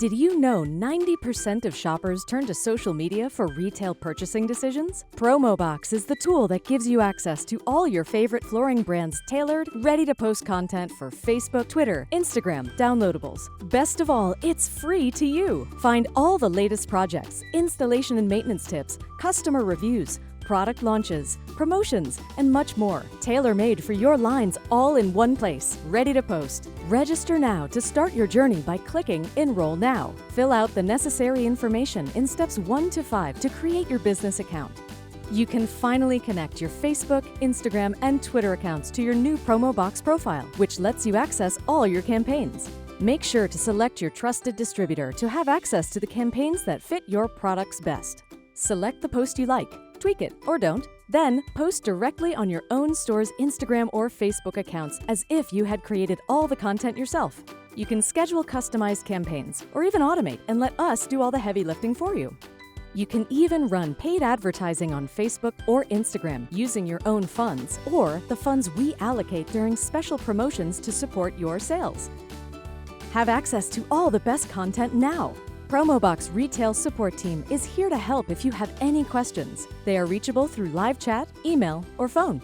Did you know 90% of shoppers turn to social media for retail purchasing decisions? Promoboxx is the tool that gives you access to all your favorite flooring brands' tailored, ready-to-post content for Facebook, Twitter, Instagram, downloadables. Best of all, it's free to you. Find all the latest projects, installation and maintenance tips, customer reviews, product launches, promotions, and much more, tailor-made for your lines, all in one place, ready to post. Register now to start your journey by clicking Enroll Now. Fill out the necessary information in steps 1 to 5 to create your business account. You can finally connect your Facebook, Instagram, and Twitter accounts to your new Promoboxx profile, which lets you access all your campaigns. Make sure to select your trusted distributor to have access to the campaigns that fit your products best. Select the post you like, tweak it or don't, then post directly on your own store's Instagram or Facebook accounts as if you had created all the content yourself. You can schedule customized campaigns or even automate and let us do all the heavy lifting for you. You can even run paid advertising on Facebook or Instagram using your own funds or the funds we allocate during special promotions to support your sales. Have access to all the best content now. Promoboxx Retail Support Team is here to help if you have any questions. They are reachable through live chat, email, or phone.